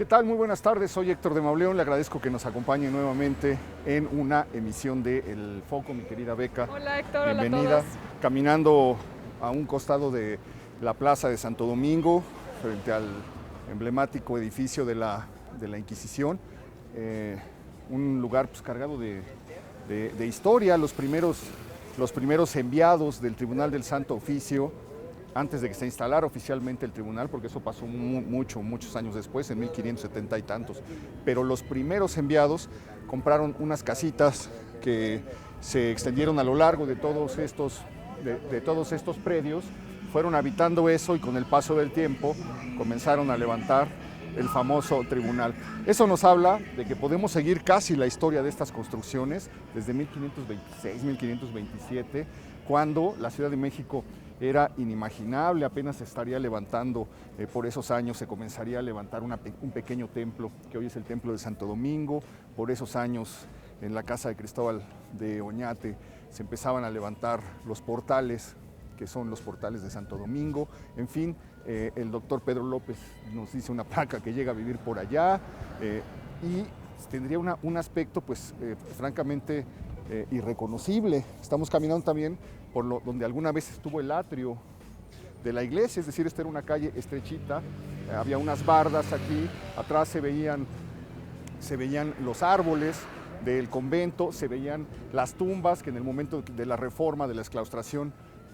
¿Qué tal? Muy buenas tardes, soy Héctor de Mauleón, le agradezco que nos acompañe nuevamente en una emisión de El Foco, mi querida Beca. Hola Héctor, hola a Bienvenida. todos. Caminando a un costado de la Plaza de Santo Domingo, frente al emblemático edificio de la Inquisición, un lugar pues, cargado de historia, los primeros enviados del Tribunal del Santo Oficio, antes de que se instalara oficialmente el tribunal, porque eso pasó muchos años después, en 1570 y tantos. Pero los primeros enviados compraron unas casitas que se extendieron a lo largo de todos estos predios, fueron habitando eso y con el paso del tiempo comenzaron a levantar el famoso tribunal. Eso nos habla de que podemos seguir casi la historia de estas construcciones desde 1526, 1527, cuando la Ciudad de México era inimaginable, apenas se estaría levantando, por esos años se comenzaría a levantar un pequeño templo, que hoy es el Templo de Santo Domingo. Por esos años, en la casa de Cristóbal de Oñate, se empezaban a levantar los portales, que son los portales de Santo Domingo. En fin, el doctor Pedro López nos dice una placa que llega a vivir por allá, y tendría un aspecto, pues, francamente irreconocible. Estamos caminando también por donde alguna vez estuvo el atrio de la iglesia, es decir, esta era una calle estrechita, había unas bardas aquí, atrás se veían los árboles del convento, se veían las tumbas que en el momento de la reforma, de la exclaustración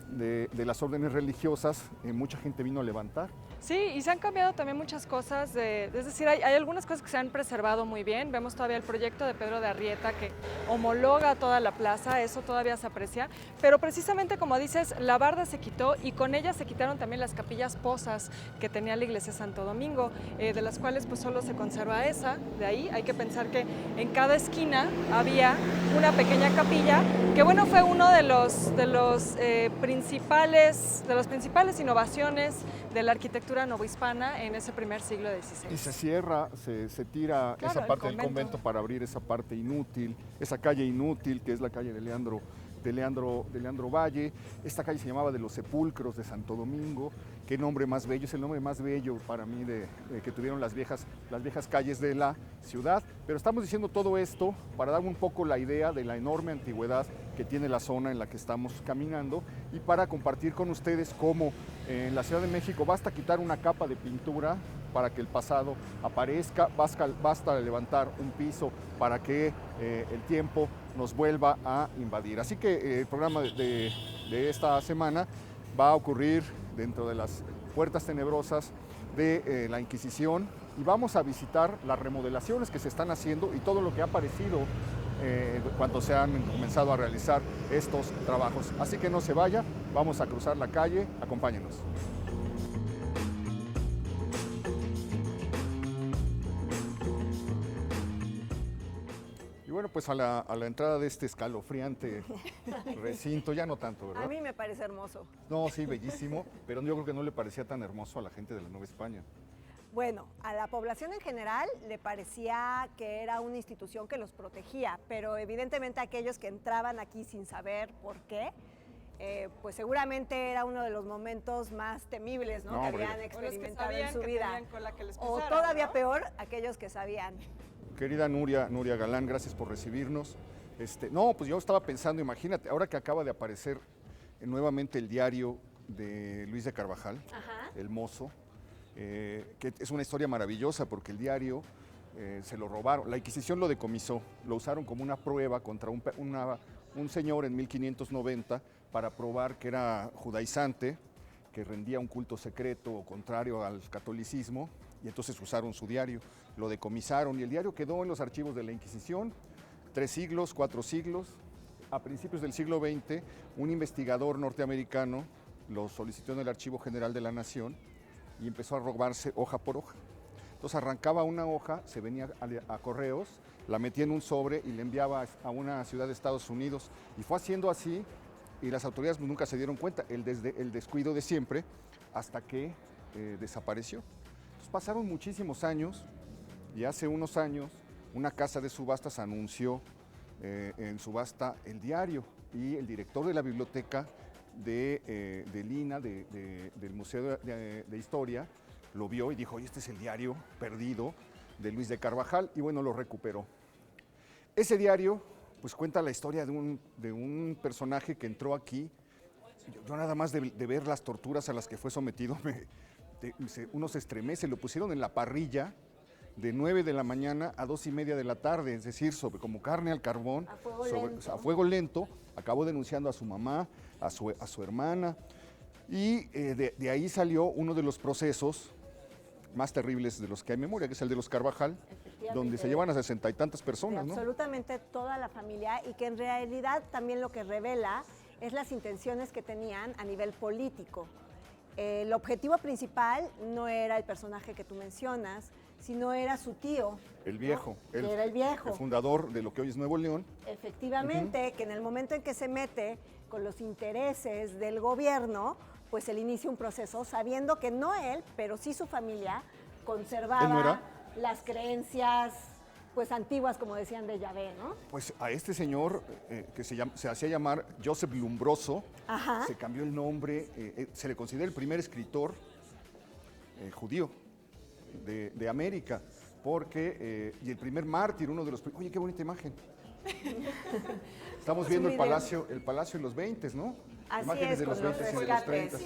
de las órdenes religiosas, mucha gente vino a levantar. Sí, y se han cambiado también muchas cosas, es decir, hay algunas cosas que se han preservado muy bien. Vemos todavía el proyecto de Pedro de Arrieta que homologa toda la plaza, eso todavía se aprecia, pero precisamente como dices, la barda se quitó y con ella se quitaron también las capillas posas que tenía la iglesia Santo Domingo, de las cuales pues solo se conserva esa. De ahí hay que pensar que en cada esquina había una pequeña capilla, que bueno, fue uno de las principales innovaciones de la arquitectura novohispana en ese primer siglo XVI. Y se cierra, se tira, claro, esa parte del convento para abrir esa parte inútil, esa calle inútil que es la calle de Leandro Valle. Esta calle se llamaba de los Sepulcros de Santo Domingo. Qué nombre más bello, es el nombre más bello para mí que tuvieron las viejas calles de la ciudad. Pero estamos diciendo todo esto para dar un poco la idea de la enorme antigüedad que tiene la zona en la que estamos caminando, y para compartir con ustedes cómo en la Ciudad de México basta quitar una capa de pintura para que el pasado aparezca, basta levantar un piso para que el tiempo nos vuelva a invadir. Así que el programa de esta semana va a ocurrir dentro de las puertas tenebrosas de la Inquisición, y vamos a visitar las remodelaciones que se están haciendo y todo lo que ha aparecido cuando se han comenzado a realizar estos trabajos. Así que no se vaya, vamos a cruzar la calle, acompáñenos. Y bueno, pues a la entrada de este escalofriante recinto, ya no tanto, ¿verdad? A mí me parece hermoso. No, sí, bellísimo, pero yo creo que no le parecía tan hermoso a la gente de la Nueva España. Bueno, a la población en general le parecía que era una institución que los protegía, pero evidentemente aquellos que entraban aquí sin saber por qué, pues seguramente era uno de los momentos más temibles, ¿no? Que habían experimentado en su vida. O todavía, ¿no?, peor, aquellos que sabían. Querida Nuria Galán, gracias por recibirnos. No, pues yo estaba pensando, imagínate, ahora que acaba de aparecer nuevamente el diario de Luis de Carvajal, ajá, El Mozo, que es una historia maravillosa porque el diario se lo robaron, la Inquisición lo decomisó, lo usaron como una prueba contra un señor en 1590 para probar que era judaizante, que rendía un culto secreto o contrario al catolicismo, y entonces usaron su diario, lo decomisaron y el diario quedó en los archivos de la Inquisición 3 siglos, 4 siglos. A principios del siglo XX, un investigador norteamericano lo solicitó en el Archivo General de la Nación y empezó a robarse hoja por hoja. Entonces arrancaba una hoja, se venía a correos, la metía en un sobre y le enviaba a una ciudad de Estados Unidos, y fue haciendo así, y las autoridades nunca se dieron cuenta, el descuido de siempre, hasta que desapareció. Entonces pasaron muchísimos años, y hace unos años una casa de subastas anunció en subasta el diario, y el director de la biblioteca del INA, del Museo de Historia, lo vio y dijo: oye, este es el diario perdido de Luis de Carvajal, y bueno, lo recuperó. Ese diario pues cuenta la historia de un personaje que entró aquí. Yo nada más de ver las torturas a las que fue sometido, uno se estremece. Lo pusieron en la parrilla de 9 de la mañana a 2:30 de la tarde, es decir, como carne al carbón, a fuego lento. Acabó denunciando a su mamá, a su hermana, y de ahí salió uno de los procesos más terribles de los que hay memoria, que es el de los Carvajal, donde se llevan a 60 y tantas personas, ¿no? Absolutamente toda la familia, y que en realidad también lo que revela es las intenciones que tenían a nivel político. El objetivo principal no era el personaje que tú mencionas, sino era su tío. El viejo. ¿No? Era el viejo. El fundador de lo que hoy es Nuevo León. Efectivamente, que en el momento en que se mete con los intereses del gobierno, pues él inicia un proceso sabiendo que no él, pero sí su familia conservaba las creencias pues antiguas, como decían, de Yahvé, ¿no? Pues a este señor que se hacía llamar Joseph Lumbroso, se cambió el nombre, se le considera el primer escritor judío de América, porque, y el primer mártir, uno de los... Oye, qué bonita imagen. Estamos viendo el palacio en los 20, ¿no? Así Imágenes es, de los 20 y de los 30.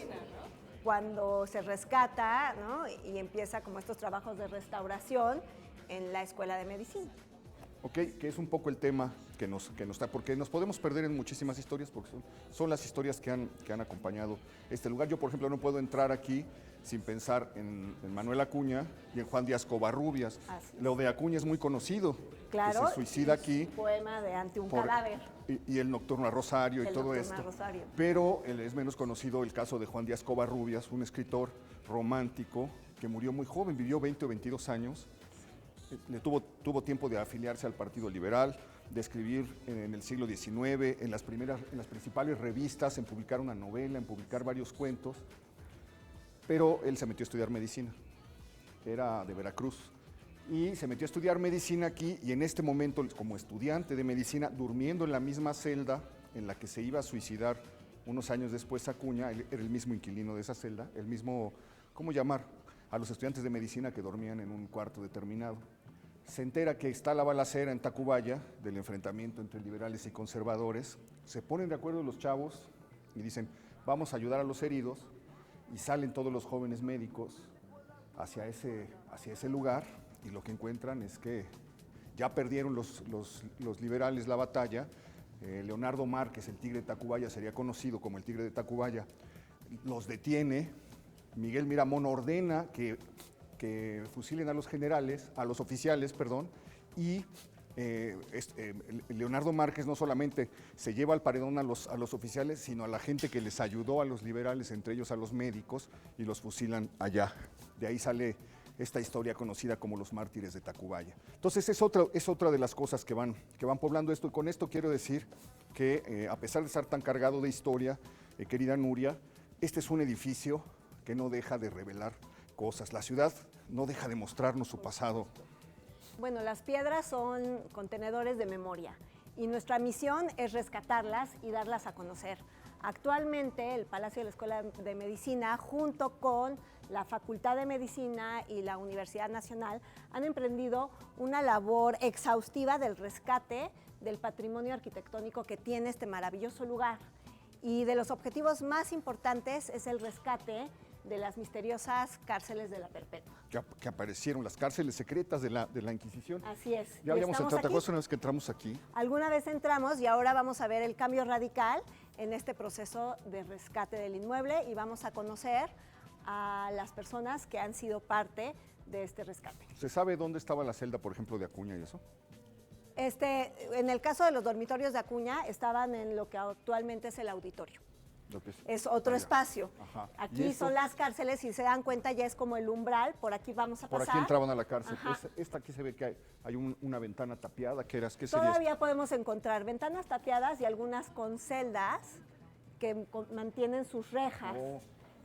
Cuando se rescata, ¿no? Y empieza como estos trabajos de restauración en la Escuela de Medicina. Ok, que es un poco el tema que nos está, porque nos podemos perder en muchísimas historias, porque son las historias que han acompañado este lugar. Yo, por ejemplo, no puedo entrar aquí sin pensar en Manuel Acuña y en Juan Díaz Covarrubias. Lo de Acuña es muy conocido, claro, que se suicida aquí. Poema de Ante un cadáver. Y el Nocturno a Rosario y todo esto. Rosario. Pero es menos conocido el caso de Juan Díaz Covarrubias, un escritor romántico que murió muy joven, vivió 20 o 22 años. Tuvo tiempo de afiliarse al Partido Liberal, de escribir en el siglo XIX, en las principales revistas, en publicar una novela, en publicar varios cuentos, pero él se metió a estudiar medicina, era de Veracruz, y se metió a estudiar medicina aquí, y en este momento, como estudiante de medicina, durmiendo en la misma celda en la que se iba a suicidar unos años después Acuña, él era el mismo inquilino de esa celda, el mismo, ¿cómo llamar?, a los estudiantes de medicina que dormían en un cuarto determinado. Se entera que está la balacera en Tacubaya del enfrentamiento entre liberales y conservadores. Se ponen de acuerdo los chavos y dicen, vamos a ayudar a los heridos, y salen todos los jóvenes médicos hacia ese lugar, y lo que encuentran es que ya perdieron los liberales la batalla. Leonardo Márquez, el Tigre de Tacubaya, sería conocido como el Tigre de Tacubaya, los detiene. Miguel Miramón ordena que fusilen a los oficiales, y Leonardo Márquez no solamente se lleva al paredón a los oficiales, sino a la gente que les ayudó a los liberales, entre ellos a los médicos, y los fusilan allá. De ahí sale esta historia conocida como los mártires de Tacubaya. Entonces es otra de las cosas que van poblando esto, y con esto quiero decir que a pesar de estar tan cargado de historia, querida Nuria, este es un edificio que no deja de revelar cosas. La ciudad no deja de mostrarnos su pasado. Bueno, las piedras son contenedores de memoria, y nuestra misión es rescatarlas y darlas a conocer. Actualmente el Palacio de la Escuela de Medicina, junto con la Facultad de Medicina y la Universidad Nacional, han emprendido una labor exhaustiva del rescate del patrimonio arquitectónico que tiene este maravilloso lugar. Y de los objetivos más importantes es el rescate de las misteriosas cárceles de la Perpetua. Que aparecieron, las cárceles secretas de la Inquisición. Así es. Ya habíamos entrado, ¿te acuerdas una vez que entramos aquí? Alguna vez entramos, y ahora vamos a ver el cambio radical en este proceso de rescate del inmueble, y vamos a conocer a las personas que han sido parte de este rescate. ¿Se sabe dónde estaba la celda, por ejemplo, de Acuña y eso? En el caso de los dormitorios de Acuña, estaban en lo que actualmente es el auditorio. Es otro espacio. Ajá. Aquí son las cárceles, si se dan cuenta ya es como el umbral, por aquí vamos a pasar. Por aquí entraban a la cárcel. Esta aquí se ve que hay una ventana tapiada, ¿qué sería? Todavía podemos encontrar ventanas tapiadas y algunas con celdas que mantienen sus rejas,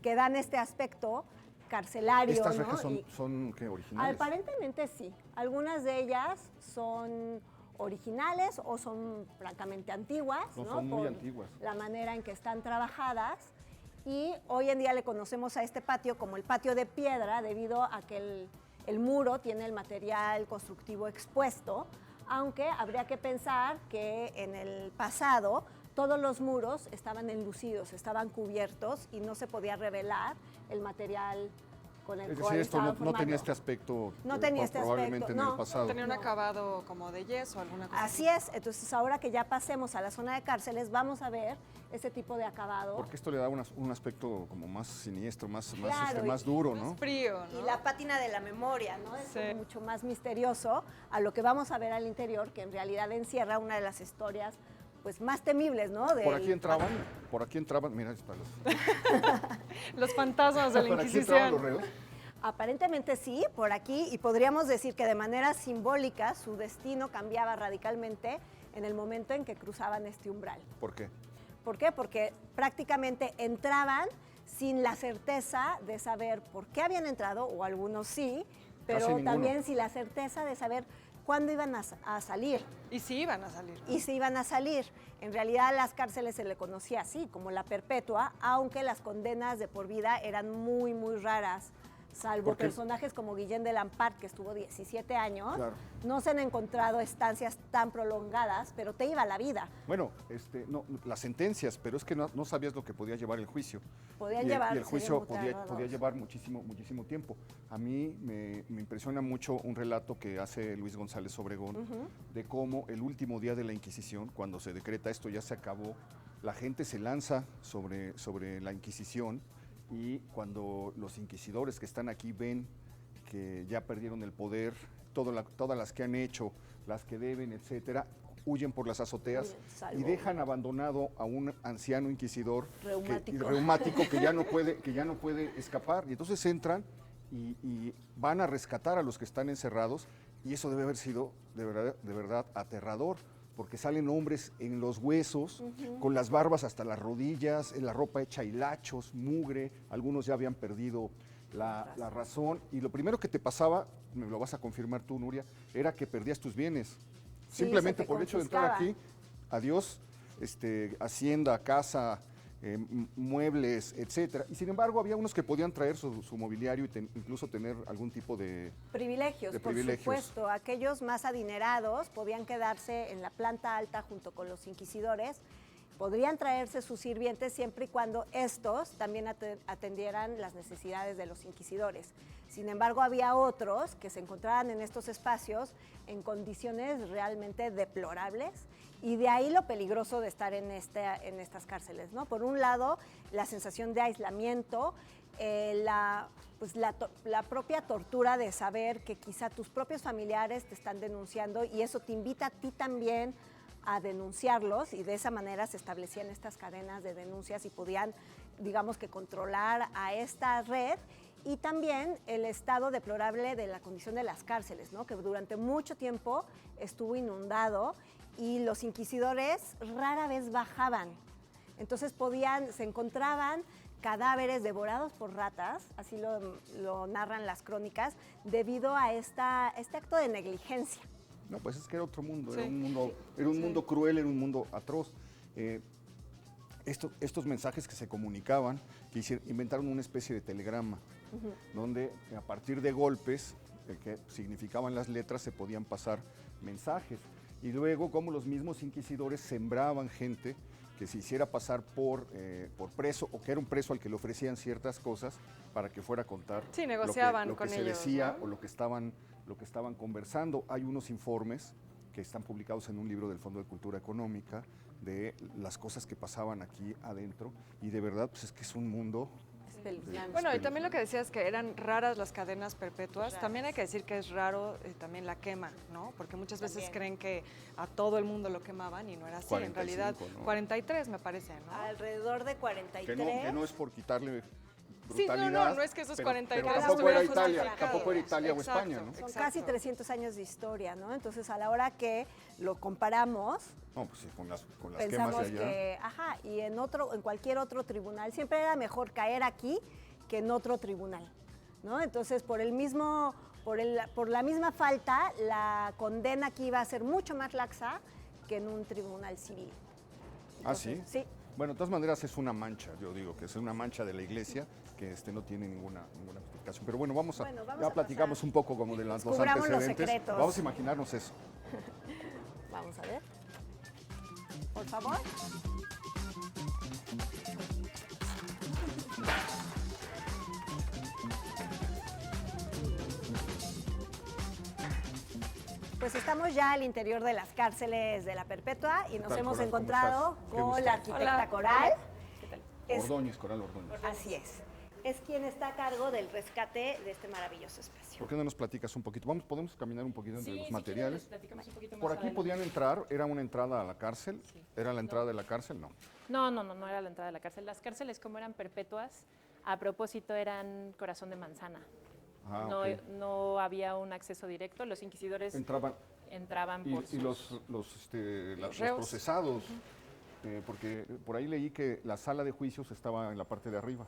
que dan este aspecto carcelario. ¿Estas ¿no? rejas son ¿qué, originales? Aparentemente sí. Algunas de ellas son originales o son francamente antiguas, ¿no? Son muy antiguas. La manera en que están trabajadas, y hoy en día le conocemos a este patio como el patio de piedra, debido a que el muro tiene el material constructivo expuesto, aunque habría que pensar que en el pasado todos los muros estaban enlucidos, estaban cubiertos y no se podía revelar el material con el Es cual decir, esto estaban no formando. tenía este aspecto No tenía este probablemente aspecto, en no. el pasado. Tenía un No. acabado como de yeso, alguna cosa Así es, entonces ahora que ya pasemos a la zona de cárceles, vamos a ver ese tipo de acabado. Porque esto le da un aspecto como más siniestro, más Claro, más duro, ¿no? Más frío, ¿no? Y la pátina de la memoria, ¿no? Es Sí. como mucho más misterioso a lo que vamos a ver al interior, que en realidad encierra una de las historias pues más temibles, ¿no? Por aquí entraban, mira, está Los fantasmas de la por aquí entraban Inquisición. los reos. Aparentemente sí, por aquí, y podríamos decir que de manera simbólica su destino cambiaba radicalmente en el momento en que cruzaban este umbral. ¿Por qué? ¿Por qué? Porque prácticamente entraban sin la certeza de saber por qué habían entrado, o algunos sí, pero Casi ninguno. también sin la certeza de saber cuándo iban a salir. Y sí iban a salir. Y se iban a salir. En realidad a las cárceles se le conocía así, como la perpetua, aunque las condenas de por vida eran muy, muy raras. Salvo ¿Por qué? personajes como Guillén de Lampart, que estuvo 17 años, Claro. no se han encontrado estancias tan prolongadas, pero te iba la vida. Bueno, no, las sentencias, pero es que no sabías lo que podía llevar el juicio. Podían y el, llevar, y el juicio serían muy podía tardados. llevar muchísimo tiempo. A mí me impresiona mucho un relato que hace Luis González Obregón de cómo el último día de la Inquisición, cuando se decreta esto ya se acabó, la gente se lanza sobre la Inquisición, y cuando los inquisidores que están aquí ven que ya perdieron el poder, todas las que han hecho, las que deben, etcétera, huyen por las azoteas Huyen, salvo y dejan abandonado a un anciano inquisidor Reumático. que ya no puede escapar. Y entonces entran y van a rescatar a los que están encerrados, y eso debe haber sido de verdad aterrador, porque salen hombres en los huesos, con las barbas hasta las rodillas, la ropa hecha hilachos, mugre, algunos ya habían perdido la razón, y lo primero que te pasaba, me lo vas a confirmar tú, Nuria, era que perdías tus bienes. Sí, Simplemente se te por el hecho de entrar confiscaba. aquí, adiós, hacienda, casa, muebles, etcétera. Y sin embargo, había unos que podían traer su mobiliario y incluso tener algún tipo de Privilegios, de por privilegios. supuesto. Aquellos más adinerados podían quedarse en la planta alta junto con los inquisidores. Podrían traerse sus sirvientes siempre y cuando estos también atendieran las necesidades de los inquisidores. Sin embargo, había otros que se encontraban en estos espacios en condiciones realmente deplorables, y de ahí lo peligroso de estar en estas cárceles, ¿no? Por un lado, la sensación de aislamiento, la propia tortura de saber que quizá tus propios familiares te están denunciando, y eso te invita a ti también a denunciarlos, y de esa manera se establecían estas cadenas de denuncias y podían, digamos que, controlar a esta red. Y también el estado deplorable de la condición de las cárceles, ¿no? Que durante mucho tiempo estuvo inundado y los inquisidores rara vez bajaban. Entonces se encontraban cadáveres devorados por ratas, así lo narran las crónicas, debido a este acto de negligencia. No, pues es que era otro mundo, Sí. era un mundo cruel, era un mundo atroz. Estos mensajes que se comunicaban, inventaron una especie de telegrama, donde a partir de golpes que significaban las letras se podían pasar mensajes. Y luego, como los mismos inquisidores sembraban gente que se hiciera pasar por preso, o que era un preso al que le ofrecían ciertas cosas para que fuera a contar Sí, negociaban lo que con se ellos, decía, ¿no? o lo que estaban conversando. Hay unos informes que están publicados en un libro del Fondo de Cultura Económica de las cosas que pasaban aquí adentro, y de verdad pues es que es un mundo. Espeluznante. Bueno, y también lo que decías que eran raras las cadenas perpetuas, también hay que decir que es raro también la quema, ¿no? Porque muchas veces También. creen que a todo el mundo lo quemaban y no era así. 45, En realidad, ¿no? 43 me parece, ¿no? Alrededor de 43. Que no es por quitarle Sí, brutalidad. no es que esos pero- 43 pero tampoco era estuvieran Italia, justificados. tampoco era Italia o Exacto, España, ¿no? Son exacto. casi 300 años de historia, ¿no? Entonces, a la hora que lo comparamos, No, pues sí, con las quemas pensamos de allá. que, y en cualquier otro tribunal, siempre era mejor caer aquí que en otro tribunal, ¿no? Entonces, por la misma falta, la condena aquí iba a ser mucho más laxa que en un tribunal civil. ¿Ah, sí? Sí. Bueno, de todas maneras es una mancha, yo digo que es una mancha de la iglesia que no tiene ninguna explicación. Pero bueno, vamos vamos ya a platicamos pasar. un poco como de los Descubramos los antecedentes. secretos. Vamos a imaginarnos eso. Vamos a ver. Por favor. Pues estamos ya al interior de las cárceles de la Perpetua y nos tal, hemos Coral? ¿Cómo encontrado estás? Qué con gusto. la arquitecta Hola. Coral. Es- Ordóñez, Coral Ordóñez. Así es. Es quien está a cargo del rescate de este maravilloso espacio. ¿Por qué no nos platicas un poquito? Podemos caminar un poquito entre Sí, los si materiales. quieren, platicamos un poquito más Por aquí adelante. podían entrar, ¿era una entrada a la cárcel? Sí. ¿Era la entrada de la cárcel? No. No era la entrada de la cárcel. Las cárceles, como eran perpetuas, a propósito eran corazón de manzana. Ah, no, ok. no había un acceso directo. Los inquisidores Entraban entraban y por los reos. procesados, porque por ahí leí que la sala de juicios estaba en la parte de arriba.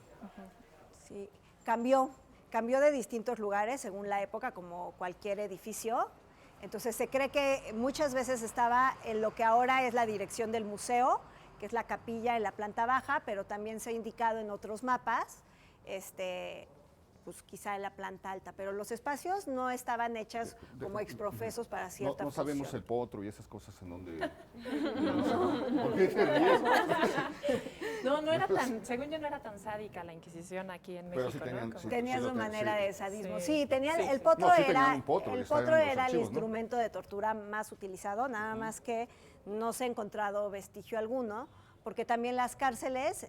Sí, cambió de distintos lugares según la época, como cualquier edificio. Entonces se cree que muchas veces estaba en lo que ahora es la dirección del museo, que es la capilla en la planta baja, pero también se ha indicado en otros mapas, pues quizá en la planta alta, pero los espacios no estaban hechos como exprofesos para No, cierta no sabemos función. el potro y esas cosas en donde... ¿Por qué te ríes? No era tan, según yo no era tan sádica la Inquisición aquí en Pero México, sí tenían- ¿no? Como- sí. Tenía lo su que- manera sí. de sadismo. Sí. Sí, tenía Sí, el sí. potro No, sí era tenían un potro, y el está en potro los era el archivos, ¿no? instrumento de tortura más utilizado, nada más que no se ha encontrado vestigio alguno, porque también las cárceles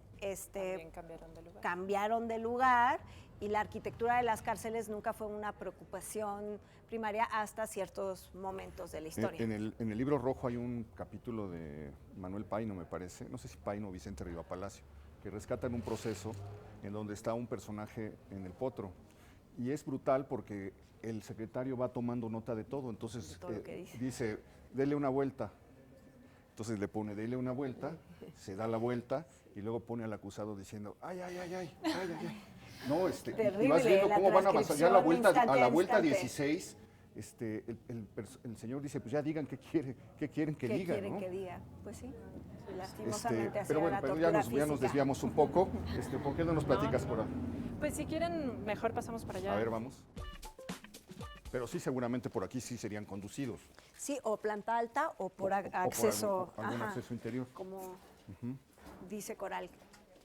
También cambiaron de lugar. cambiaron de lugar y la arquitectura de las cárceles nunca fue una preocupación primaria hasta ciertos momentos de la historia. En el libro rojo hay un capítulo de Manuel Paino, me parece, no sé si Paino o Vicente Riva Palacio, que rescatan un proceso en donde está un personaje en el potro. Y es brutal porque el secretario va tomando nota de todo, entonces De todo lo que dice. dice, dele una vuelta. Entonces le pone, dele una vuelta, se da la vuelta y luego pone al acusado diciendo, ay, ay, ay, ay, ay, ay, ay. No, y Terrible, vas viendo la cómo van avanzando. Ya a la vuelta, transcripción a la vuelta instante. 16, el señor dice, pues ya digan qué quieren que ¿Qué diga, quieren ¿no? que diga? Pues sí, lastimosamente así Pero era bueno, la pero tortura ya nos física. desviamos un poco. ¿Por qué no nos platicas por ahí? Pues si quieren, mejor pasamos para allá. A ver, vamos. Pero sí, seguramente por aquí sí serían conducidos. Sí, o planta alta o por O acceso. por algún ajá, acceso interior. como dice Coral.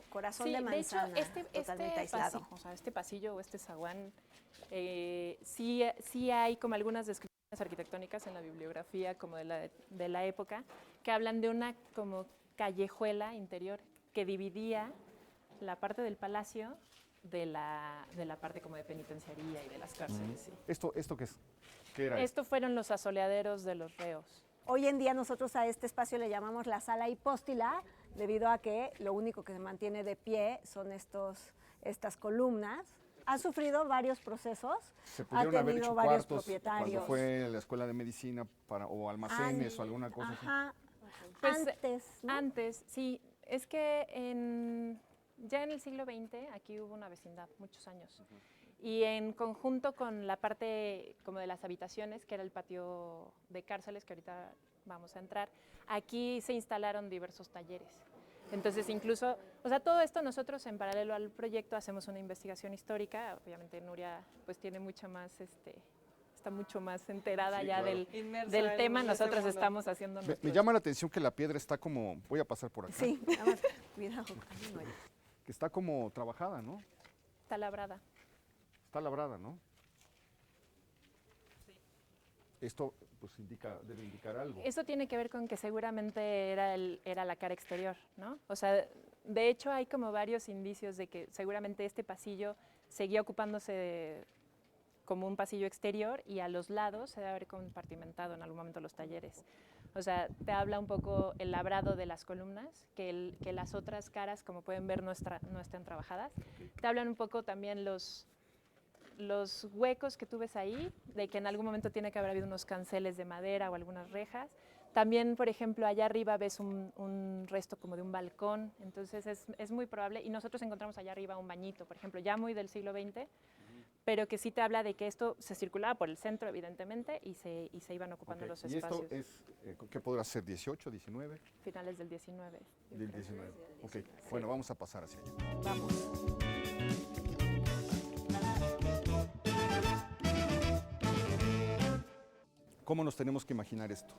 Corazón Sí, de de hecho, manzana, este totalmente aislado. pasillo, o sea, este pasillo o este zaguán, sí hay como algunas descripciones arquitectónicas en la bibliografía como de la época que hablan de una como callejuela interior que dividía la parte del palacio de la parte como de penitenciaría y de las cárceles. Sí. ¿Esto qué es? ¿Qué era Estos fueron los asoleaderos de los reos. Hoy en día nosotros a este espacio le llamamos la sala hipóstila, debido a que lo único que se mantiene de pie son estas columnas. Ha sufrido varios procesos, Se ha pudieron haber tenido hecho varios cuartos propietarios. cuando fue la escuela de medicina o almacenes o alguna cosa así. Ajá, Pues, antes, ¿no? Antes, sí. Es que ya en el siglo XX aquí hubo una vecindad, muchos años. Y en conjunto con la parte como de las habitaciones, que era el patio de cárceles, que ahorita vamos a entrar, aquí se instalaron diversos talleres. Entonces incluso, o sea, todo esto nosotros en paralelo al proyecto hacemos una investigación histórica. Obviamente Nuria pues tiene mucha más, está mucho más enterada Sí, ya claro. Inmersa del en tema. ese Nosotros mundo. estamos haciendo Me nuestros- llama la atención que la piedra está como, voy a pasar por acá, Sí, nada más, cuidado. Ay, no, que está como trabajada, ¿no? Está labrada. Está labrada, ¿no? Esto pues debe indicar algo. Eso tiene que ver con que seguramente era la cara exterior, ¿no? O sea, de hecho hay como varios indicios de que seguramente este pasillo seguía ocupándose como un pasillo exterior y a los lados se debe haber compartimentado en algún momento los talleres. O sea, te habla un poco el labrado de las columnas, que las otras caras, como pueden ver, no están trabajadas. Te hablan un poco también los huecos que tú ves ahí, de que en algún momento tiene que haber habido unos canceles de madera o algunas rejas. También, por ejemplo, allá arriba ves un resto como de un balcón, entonces es muy probable. Y nosotros encontramos allá arriba un bañito, por ejemplo, ya muy del siglo XX, pero que sí te habla de que esto se circulaba por el centro, evidentemente, y se iban ocupando Ok. los ¿Y espacios. esto es, qué podrá ser, 18, 19? Finales del 19. Del 19. Ok, bueno, vamos a pasar hacia allá. Vamos. ¿Cómo nos tenemos que imaginar esto?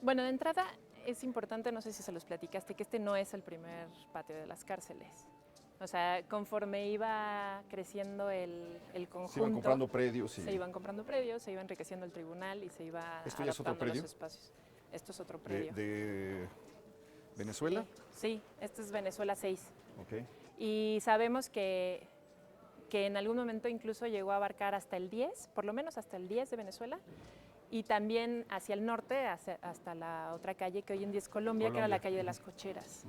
Bueno, de entrada es importante, no sé si se los platicaste, que este no es el primer patio de las cárceles. O sea, conforme iba creciendo el conjunto, Se iban comprando predios. Y... se iban comprando predios, se iba enriqueciendo el tribunal y se iba ¿Esto ya es otro adaptando predio? los espacios. Esto es otro predio. ¿De Venezuela? Sí, este es Venezuela 6. Ok. Y sabemos que en algún momento incluso llegó a abarcar hasta el 10, por lo menos hasta el 10 de Venezuela, y también hacia el norte, hasta la otra calle que hoy en día es Colombia, que era la calle de las Cocheras.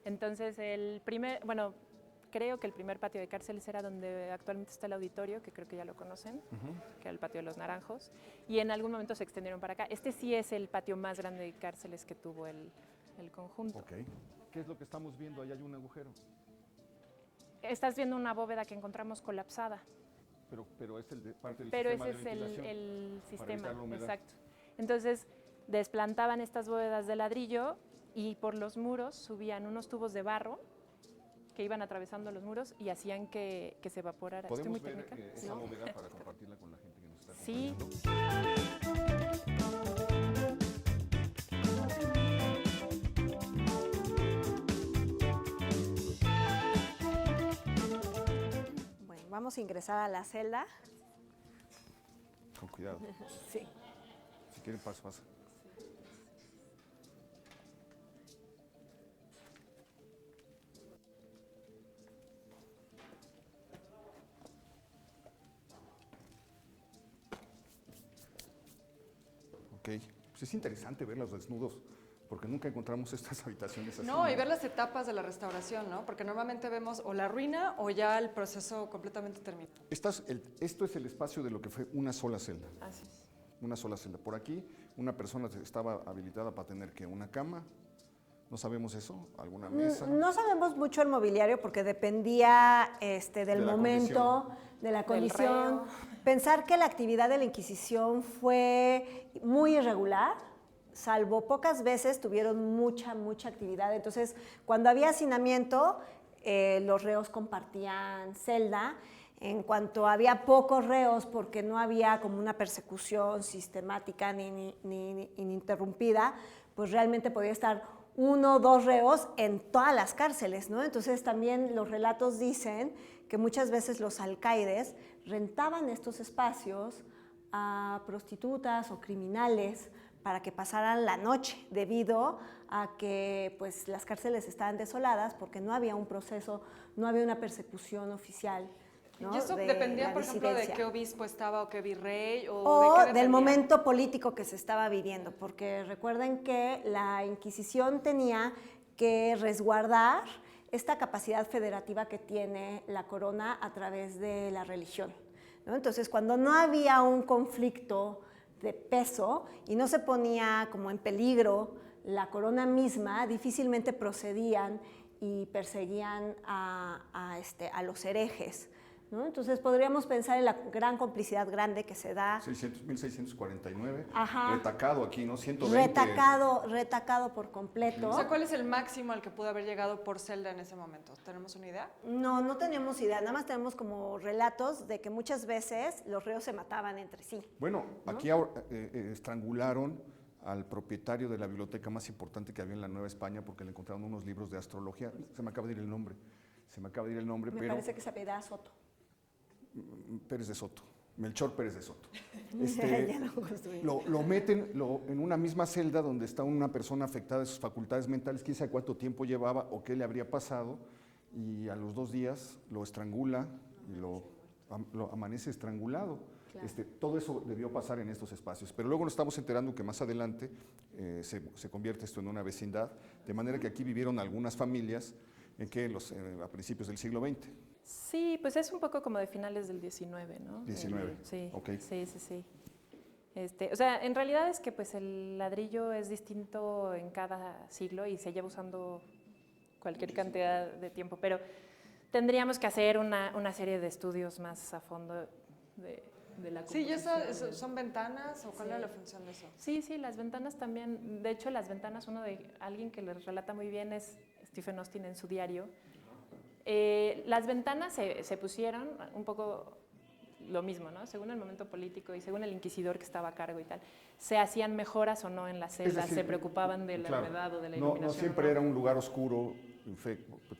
Entonces, creo que el primer patio de cárceles era donde actualmente está el auditorio, que creo que ya lo conocen, que era el patio de los Naranjos, y en algún momento se extendieron para acá. Este sí es el patio más grande de cárceles que tuvo el conjunto. Ok. ¿Qué es lo que estamos viendo? Ahí hay un agujero. Estás viendo una bóveda que encontramos colapsada. Pero es el de parte del Pero sistema ese de es ventilación el para sistema, evitar la humedad. exacto. Entonces, desplantaban estas bóvedas de ladrillo y por los muros subían unos tubos de barro que iban atravesando los muros y hacían que se evaporara. Estoy muy ¿Podemos ver técnica. esa bóveda para compartirla con la gente que nos está Sí. acompañando? Bueno, vamos a ingresar a la celda. Con cuidado. Sí. Si quieren, paso. Ok, pues es interesante ver los desnudos, porque nunca encontramos estas habitaciones así. No, y ver las etapas de la restauración, ¿no? Porque normalmente vemos o la ruina o ya el proceso completamente terminado. Esto es el espacio de lo que fue una sola celda. Así es. Una sola celda. Por aquí, una persona estaba habilitada para tener que una cama. ¿No sabemos eso? ¿Alguna mesa? No sabemos mucho el mobiliario porque dependía del la momento, condición. de la Del condición. reo. Pensar que la actividad de la Inquisición fue muy irregular, salvo pocas veces tuvieron mucha actividad. Entonces, cuando había hacinamiento, los reos compartían celda. En cuanto había pocos reos, porque no había como una persecución sistemática ni ininterrumpida, pues realmente podía estar 1 o 2 reos en todas las cárceles, ¿no? Entonces también los relatos dicen que muchas veces los alcaides rentaban estos espacios a prostitutas o criminales para que pasaran la noche, debido a que pues, las cárceles estaban desoladas porque no había un proceso, no había una persecución oficial, ¿no? Y eso de dependía, la por ejemplo, de disidencia. qué obispo estaba o qué virrey o O de qué del dependía. momento político que se estaba viviendo, porque recuerden que la Inquisición tenía que resguardar esta capacidad federativa que tiene la corona a través de la religión, ¿no? Entonces, cuando no había un conflicto de peso y no se ponía como en peligro la corona misma, difícilmente procedían y perseguían a los herejes, ¿no? Entonces podríamos pensar en la gran complicidad grande que se da. 1649, Ajá. retacado aquí, ¿no? 120. Retacado por completo. O sea, ¿cuál es el máximo al que pudo haber llegado por celda en ese momento? ¿Tenemos una idea? No tenemos idea, nada más tenemos como relatos de que muchas veces los reos se mataban entre sí. Bueno, aquí ahora, estrangularon al propietario de la biblioteca más importante que había en la Nueva España porque le encontraron unos libros de astrología. Se me acaba de ir el nombre. Me pero parece que se apellidaba Soto. Pérez de Soto, Melchor Pérez de Soto. Ya lo construí. Lo meten en una misma celda donde está una persona afectada de sus facultades mentales, quién sabe cuánto tiempo llevaba o qué le habría pasado, y a los 2 días lo estrangula y lo amanece estrangulado. Claro. Todo eso debió pasar en estos espacios, pero luego nos estamos enterando que más adelante se convierte esto en una vecindad, de manera que aquí vivieron algunas familias a principios del siglo XX. Sí, pues es un poco como de finales del 19, ¿no? 19, Sí, ok. sí. O sea, en realidad es que pues el ladrillo es distinto en cada siglo y se lleva usando cualquier cantidad de tiempo, pero Tendríamos que hacer una serie de estudios más a fondo de la Sí, ¿y composición. son ventanas o cuál era la función de eso? Sí, las ventanas también. De hecho, las ventanas, alguien que les relata muy bien es Stephen Austin en su diario. Las ventanas se pusieron un poco lo mismo, ¿no? Según el momento político y según el inquisidor que estaba a cargo y tal. Se hacían mejoras o no en las celdas, decir, se preocupaban de la humedad o de la iluminación. No siempre era un lugar oscuro,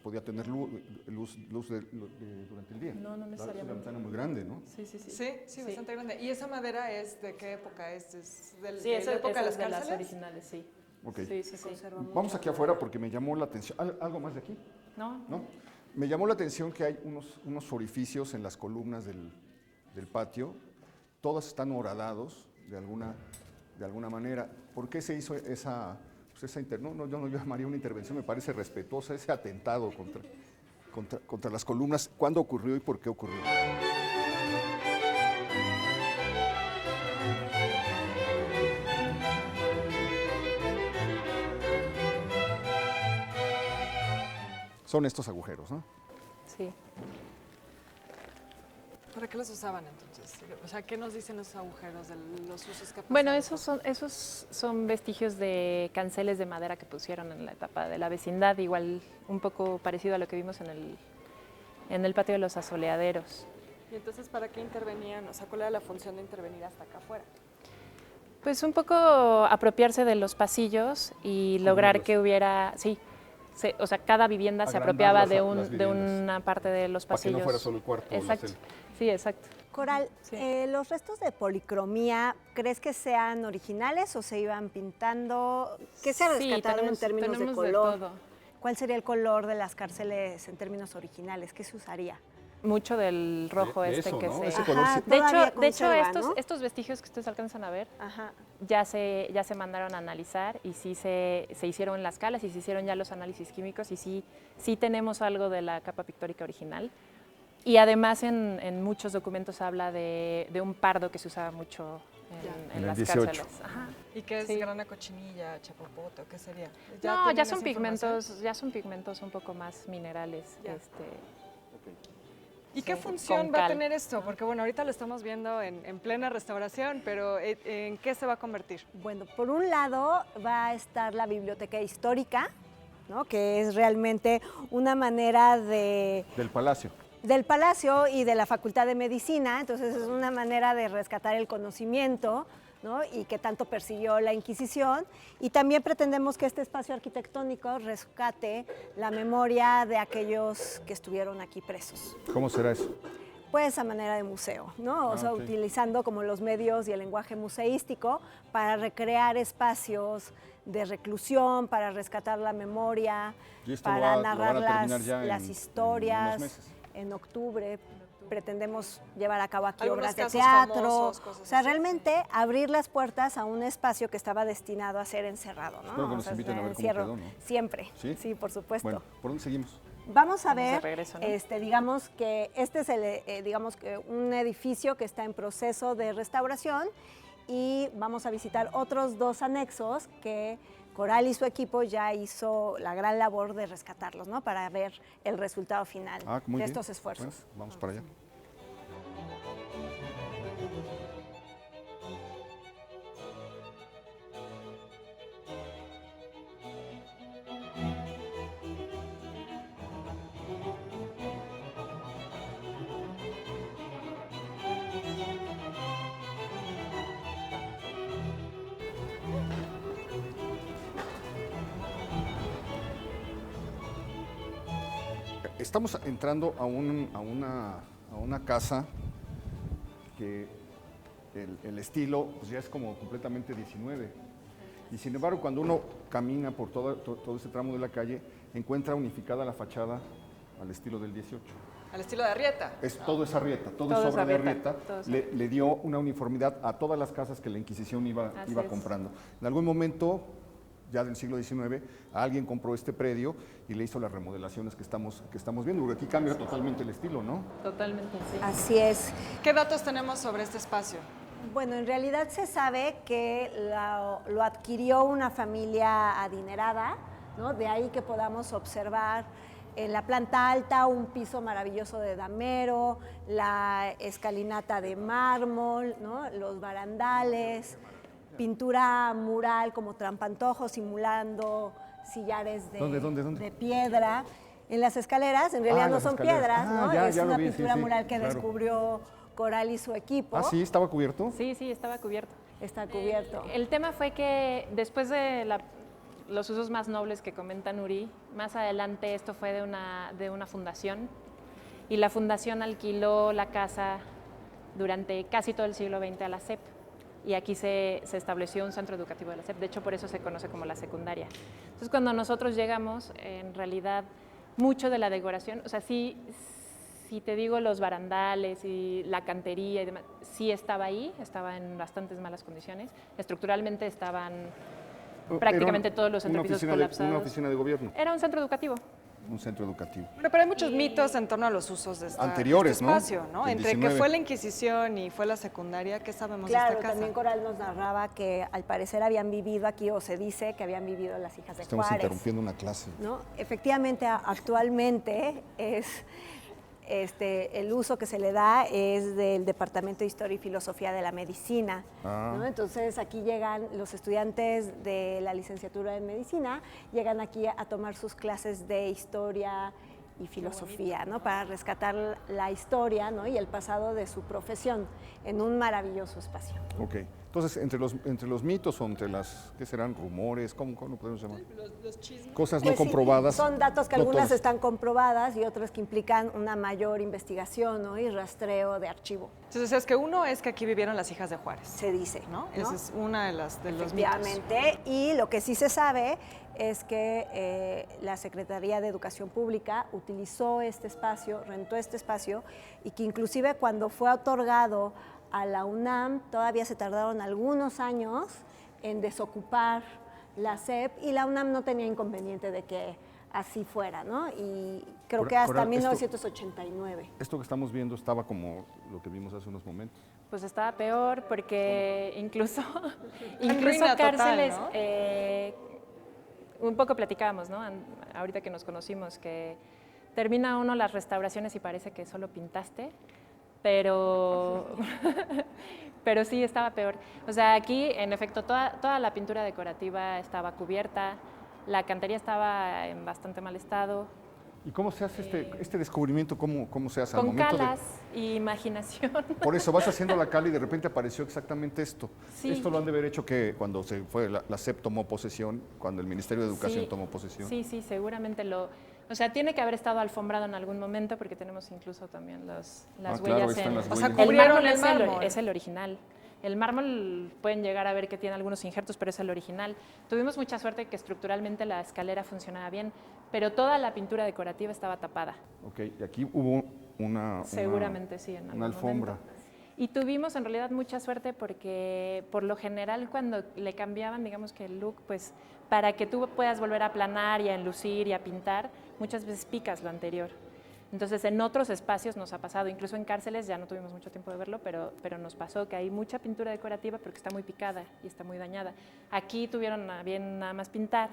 podía tener luz durante el día. No necesariamente. Es una ventana muy grande, ¿no? Sí, bastante grande. ¿Y esa madera es de qué época es? ¿Es de esa, la época de las es de cárceles? las originales, sí. Ok. Sí. Vamos aquí afuera porque me llamó la atención. ¿Algo más de aquí? ¿No? Me llamó la atención que hay unos orificios en las columnas del patio. Todos están horadados de alguna manera. ¿Por qué se hizo esa intervención? No, yo no llamaría una intervención, me parece respetuosa, ese atentado contra las columnas. ¿Cuándo ocurrió y por qué ocurrió? Son estos agujeros, ¿no? Sí. ¿Para qué los usaban entonces? O sea, ¿qué nos dicen los agujeros de los usos que pasaron? Bueno, esos son vestigios de canceles de madera que pusieron en la etapa de la vecindad, igual un poco parecido a lo que vimos en el patio de los asoleaderos. ¿Y entonces para qué intervenían? O sea, ¿cuál era la función de intervenir hasta acá afuera? Pues un poco apropiarse de los pasillos y lograr que hubiera, o sea, cada vivienda se apropiaba de una parte de los pasillos. Para que no fuera solo el cuarto. Exacto, sí, exacto. Coral, Sí. ¿los restos de policromía crees que sean originales o se iban pintando? ¿Qué se rescataron en términos de tenemos color? de todo. ¿Cuál sería el color de las cárceles en términos originales? ¿Qué se usaría? Mucho del rojo De este eso, que ¿no? se... Ese color Ajá, sí. De todavía hecho conserva, ¿no? estos vestigios que ustedes alcanzan a ver Ajá. ya se mandaron a analizar y sí se hicieron las calas y se hicieron ya los análisis químicos y sí tenemos algo de la capa pictórica original. Y además en muchos documentos habla de un pardo que se usaba mucho en el las 18. cárceles. Ajá. ¿Y qué es Sí. grana cochinilla, chapopote o qué sería? No, tienen ya esa son información? pigmentos un poco más minerales. Ya. ¿Y Sí, qué función con va a cal. tener esto? Porque bueno, ahorita lo estamos viendo en plena restauración, pero ¿en qué se va a convertir? Bueno, por un lado va a estar la biblioteca histórica, ¿no? Que es realmente una manera Del palacio. del Palacio y de la Facultad de Medicina, entonces es una manera de rescatar el conocimiento, ¿no? Y que tanto persiguió la Inquisición. Y también pretendemos que este espacio arquitectónico rescate la memoria de aquellos que estuvieron aquí presos. ¿Cómo será eso? Pues a manera de museo, ¿no? O sea, ok. utilizando como los medios y el lenguaje museístico para recrear espacios de reclusión, para rescatar la memoria, Y esto para lo van a narrar terminar ya las en historias. unos meses. En octubre pretendemos llevar a cabo aquí Algunos obras de casos teatro. famosos, cosas O sea, así, realmente abrir las puertas a un espacio que estaba destinado a ser encerrado, ¿no? Espero que O nos sea, inviten a ver cómo encierro. quedó, ¿no? Siempre. ¿Sí? Sí, por supuesto. Bueno, ¿por dónde seguimos? Vamos a Vamos de ver, regreso, ¿no? digamos que este es digamos que un edificio que está en proceso de restauración y vamos a visitar otros dos anexos que Coral y su equipo ya hizo la gran labor de rescatarlos, ¿no? Para ver el resultado final Muy de bien. estos esfuerzos. Bueno, vamos para allá. Estamos entrando a una casa que el estilo pues ya es como completamente 19. Y sin embargo, cuando uno camina por todo ese tramo de la calle, encuentra unificada la fachada al estilo del 18. Al estilo de Arrieta. Todo es Arrieta, todo es Todo es obra de Arrieta, Arrieta. todo es Le dio una uniformidad a todas las casas que la Inquisición iba Así es. comprando. En algún momento, ya del siglo XIX, alguien compró este predio y le hizo las remodelaciones que estamos viendo. Porque aquí cambia totalmente el estilo, ¿no? Totalmente, sí. Así es. ¿Qué datos tenemos sobre este espacio? Bueno, en realidad se sabe que lo adquirió una familia adinerada, ¿no? De ahí que podamos observar En la planta alta, un piso maravilloso de damero, la escalinata de mármol, ¿no? Los barandales, pintura mural como trampantojos simulando sillares de piedra. En las escaleras, en realidad no son piedras, ¿no? Es una pintura mural que descubrió Coral y su equipo. Ah, sí, ¿estaba cubierto? Sí, estaba cubierto. Está cubierto. El tema fue que después de los usos más nobles que comenta Nuri, más adelante esto fue de una fundación, y la fundación alquiló la casa durante casi todo el siglo XX a la SEP, y aquí se estableció un centro educativo de la SEP. De hecho, por eso se conoce como la secundaria. Entonces, cuando nosotros llegamos, en realidad, mucho de la decoración, o sea, sí, si te digo los barandales y la cantería y demás, sí estaba ahí, estaba en bastantes malas condiciones. Estructuralmente estaban prácticamente todos los entrepisos colapsados. ¿Una oficina de gobierno? Era un centro educativo. Un centro educativo. Bueno, pero hay muchos mitos en torno a los usos de anteriores, este espacio, ¿no? Del Entre 19. que fue la Inquisición y fue la secundaria, ¿qué sabemos de Claro, esta casa? también Coral nos narraba que al parecer habían vivido aquí, o se dice que habían vivido las hijas de Estamos Juárez. interrumpiendo una clase. ¿No? Efectivamente, actualmente el uso que se le da es del Departamento de Historia y Filosofía de la Medicina. ¿No? Entonces aquí llegan los estudiantes de la licenciatura en Medicina, llegan aquí a tomar sus clases de Historia y Filosofía, ¿no? Para rescatar la historia, ¿no? Y el pasado de su profesión en un maravilloso espacio. Ok. Entonces, entre los mitos o entre las, ¿qué serán? Rumores, ¿cómo lo podemos llamar? Los chismes. Cosas Pues no comprobadas. Sí, son datos que no algunas todas. están comprobadas y otras que implican una mayor investigación, ¿no? Y rastreo de archivo, Entonces, es que uno es que aquí vivieron las hijas de Juárez, se dice. ¿no? ¿no? Esa es una de los mitos. Efectivamente, y lo que sí se sabe es que la Secretaría de Educación Pública utilizó este espacio, rentó este espacio, y que inclusive cuando fue otorgado a la UNAM todavía se tardaron algunos años en desocupar la SEP, y la UNAM no tenía inconveniente de que así fuera, ¿no? Y creo que hasta Coral, 1989. Esto que estamos viendo estaba como lo que vimos hace unos momentos. Pues estaba peor porque incluso ruina total, cárceles, ¿no? un poco platicábamos, ¿no? Ahorita que nos conocimos, que termina uno las restauraciones y parece que solo pintaste, pero sí estaba peor. O sea, aquí en efecto toda la pintura decorativa estaba cubierta, la cantería estaba en bastante mal estado. ¿Y cómo se hace este descubrimiento? ¿Cómo se hace al Con momento calas y imaginación. Por eso vas haciendo la cala y de repente apareció exactamente esto. Sí. Esto lo han de haber hecho que cuando se fue la SEP tomó posesión, cuando el Ministerio de Educación Sí, tomó posesión. Sí, seguramente o sea, tiene que haber estado alfombrado en algún momento porque tenemos incluso también las claro, huellas están en... las O sea, huellas. El cubrieron mármol el mármol. es el original. El mármol pueden llegar a ver que tiene algunos injertos, pero es el original. Tuvimos mucha suerte que estructuralmente la escalera funcionaba bien, pero toda la pintura decorativa estaba tapada. Ok, y aquí hubo Seguramente sí, en algún una alfombra. momento. Y tuvimos en realidad mucha suerte porque por lo general cuando le cambiaban, digamos que el look, pues para que tú puedas volver a aplanar y a enlucir y a pintar, muchas veces picas lo anterior. Entonces en otros espacios nos ha pasado, incluso en cárceles, ya no tuvimos mucho tiempo de verlo, pero nos pasó que hay mucha pintura decorativa pero que está muy picada y está muy dañada. Aquí tuvieron a bien nada más pintar,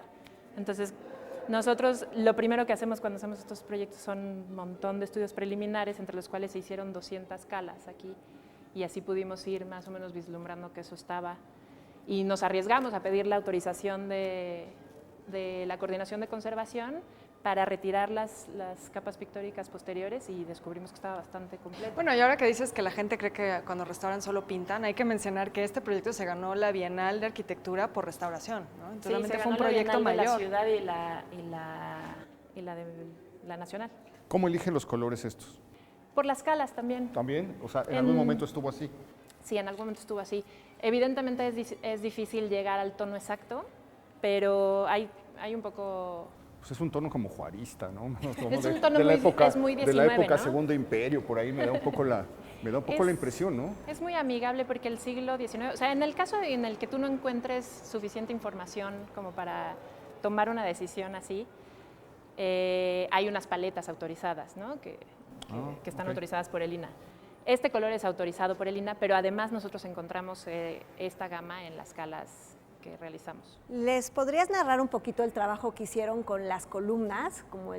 entonces nosotros lo primero que hacemos cuando hacemos estos proyectos son un montón de estudios preliminares, entre los cuales se hicieron 200 calas aquí, y así pudimos ir más o menos vislumbrando que eso estaba. Y nos arriesgamos a pedir la autorización de la Coordinación de Conservación para retirar las capas pictóricas posteriores, y descubrimos que estaba bastante completo. Bueno, y ahora que dices que la gente cree que cuando restauran solo pintan, hay que mencionar que este proyecto se ganó la Bienal de Arquitectura por restauración, ¿no? Entonces, realmente fue un proyecto de la mayor. ciudad y la de la nacional. ¿Cómo eligen los colores estos? Por las calas también. ¿También? O sea, ¿en algún momento estuvo así? Sí, en algún momento estuvo así. Evidentemente es difícil llegar al tono exacto, pero hay un poco... Pues es un tono como juarista, ¿no? Como Es un tono de la muy- época, es muy de la 19, época ¿no? Segundo Imperio, por ahí me da un poco la impresión, ¿no? Es muy amigable porque el siglo XIX, o sea, en el caso en el que tú no encuentres suficiente información como para tomar una decisión así, hay unas paletas autorizadas, ¿no? que están ok. autorizadas por el INAH. Este color es autorizado por el INAH, pero además nosotros encontramos esta gama en las calas que realizamos. ¿Les podrías narrar un poquito el trabajo que hicieron con las columnas, como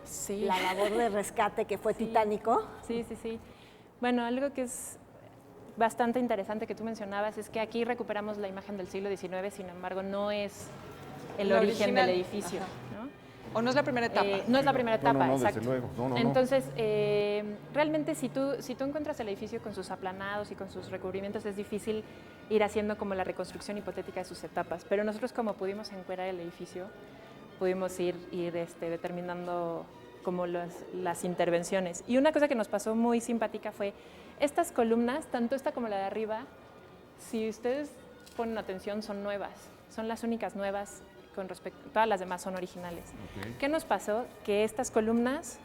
Sí. la labor de rescate que fue titánico. Sí, sí, sí. Bueno, algo que es bastante interesante que tú mencionabas es que aquí recuperamos la imagen del siglo XIX, sin embargo, no es el La origen original. del edificio, Ajá. ¿no? ¿O no es la primera etapa? No es la primera etapa, no, exacto. desde luego. No. Entonces, realmente si tú encuentras el edificio con sus aplanados y con sus recubrimientos, es difícil ir haciendo como la reconstrucción hipotética de sus etapas. Pero nosotros, como pudimos encuerar el edificio, pudimos ir determinando como las intervenciones. Y una cosa que nos pasó muy simpática fue estas columnas, tanto esta como la de arriba, si ustedes ponen atención, son nuevas, son las únicas nuevas con respecto, todas las demás son originales. Okay. ¿Qué nos pasó? Que estas columnas,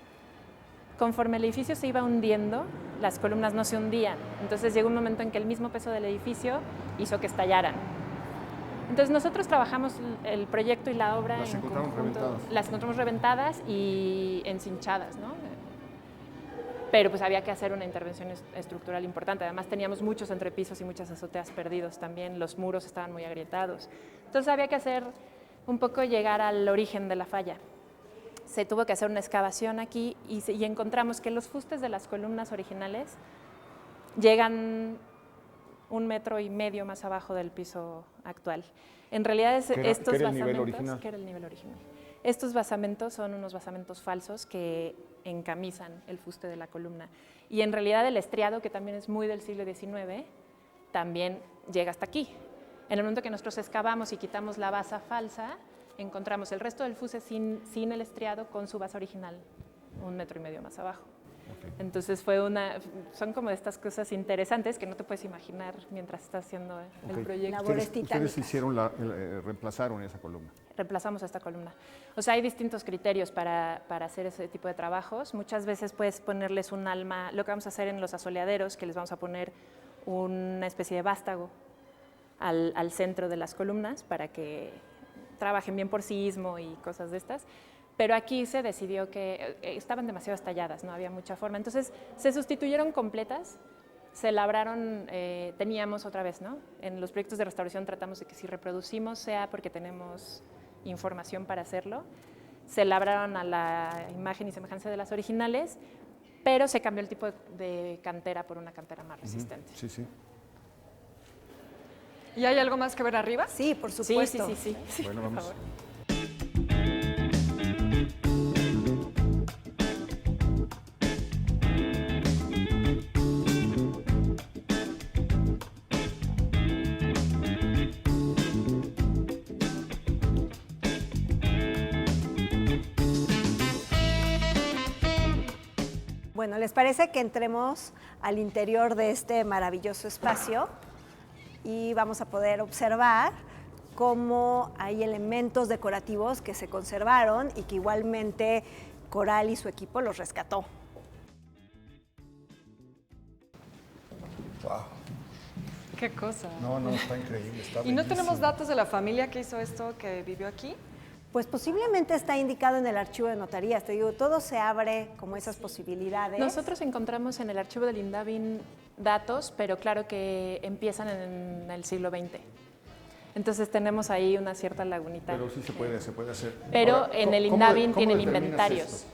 conforme el edificio se iba hundiendo, las columnas no se hundían. Entonces llegó un momento en que el mismo peso del edificio hizo que estallaran. Entonces nosotros trabajamos el proyecto y la obra Las en encontraron conjunto. reventadas. Las encontramos reventadas y encinchadas, ¿no? Pero pues había que hacer una intervención estructural importante. Además teníamos muchos entrepisos y muchas azoteas perdidos también, los muros estaban muy agrietados. Entonces había que hacer un poco llegar al origen de la falla. Se tuvo que hacer una excavación aquí y encontramos que los fustes de las columnas originales llegan 1,5 metros más abajo del piso actual. En realidad estos ¿Qué era el basamentos, nivel original? ¿qué era el nivel original? Estos basamentos son unos basamentos falsos que encamisan el fuste de la columna. Y en realidad el estriado, que también es muy del siglo XIX, también llega hasta aquí. En el momento que nosotros excavamos y quitamos la basa falsa, encontramos el resto del fuste sin el estriado con su base original, 1,5 metros más abajo. Okay. Entonces son como estas cosas interesantes que no te puedes imaginar mientras estás haciendo el proyecto. Labores titánicas. Ustedes hicieron reemplazaron esa columna. Reemplazamos esta columna. O sea, hay distintos criterios para hacer ese tipo de trabajos. Muchas veces puedes ponerles un alma, lo que vamos a hacer en los asoleaderos, que les vamos a poner una especie de vástago al centro de las columnas para que trabajen bien por sismo y cosas de estas. Pero aquí se decidió que estaban demasiado estalladas, no había mucha forma. Entonces se sustituyeron completas, se labraron, teníamos otra vez, ¿no? En los proyectos de restauración tratamos de que si reproducimos sea porque tenemos información para hacerlo. Se labraron a la imagen y semejanza de las originales, pero se cambió el tipo de cantera por una cantera más resistente. Sí, sí. ¿Y hay algo más que ver arriba? Sí, por Sí, supuesto. sí. Bueno, por vamos. favor. Bueno, ¿les parece que entremos al interior de este maravilloso espacio? Y vamos a poder observar cómo hay elementos decorativos que se conservaron y que igualmente Coral y su equipo los rescató. Wow. Qué cosa. No, está increíble. Está ¿Y no tenemos bellísimo. datos de la familia que hizo esto, que vivió aquí? Pues posiblemente está indicado en el archivo de notarías. Te digo, todo se abre como esas posibilidades. Nosotros encontramos en el archivo del INDAVIN datos, pero claro que empiezan en el siglo XX. Entonces tenemos ahí una cierta lagunita. Pero sí se puede hacer. Pero Ahora, en el ¿cómo INDAVIN cómo tienen determinas inventarios. esto?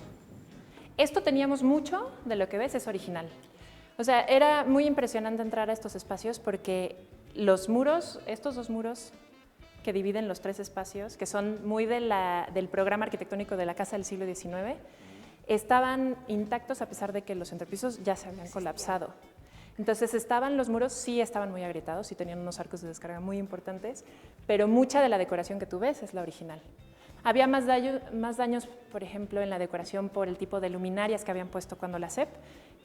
Esto teníamos mucho de lo que ves es original. O sea, era muy impresionante entrar a estos espacios porque los muros, estos dos muros que dividen los tres espacios, que son muy del programa arquitectónico de la Casa del siglo XIX, estaban intactos a pesar de que los entrepisos ya se habían colapsado. Entonces los muros sí estaban muy agrietados, sí tenían unos arcos de descarga muy importantes, pero mucha de la decoración que tú ves es la original. Había más daños, por ejemplo, en la decoración por el tipo de luminarias que habían puesto cuando la CEP,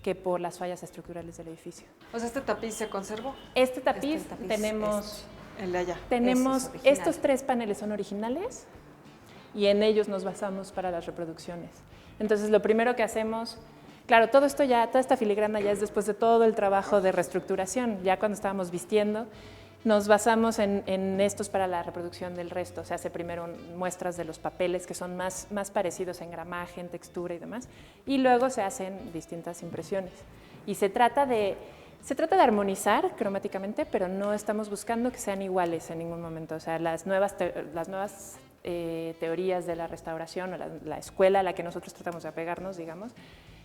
que por las fallas estructurales del edificio. O sea, este tapiz se conservó. Este tapiz, tapiz tenemos... El de allá. Tenemos, Ese es original. estos 3 paneles son originales y en ellos nos basamos para las reproducciones. Entonces, lo primero que hacemos, claro, toda esta filigrana ya es después de todo el trabajo de reestructuración, ya cuando estábamos vistiendo, nos basamos en estos para la reproducción del resto. Se hace primero muestras de los papeles que son más parecidos en gramaje, en textura y demás, y luego se hacen distintas impresiones. Y se trata de armonizar cromáticamente, pero no estamos buscando que sean iguales en ningún momento. O sea, las nuevas teorías de la restauración, o la escuela a la que nosotros tratamos de apegarnos, digamos,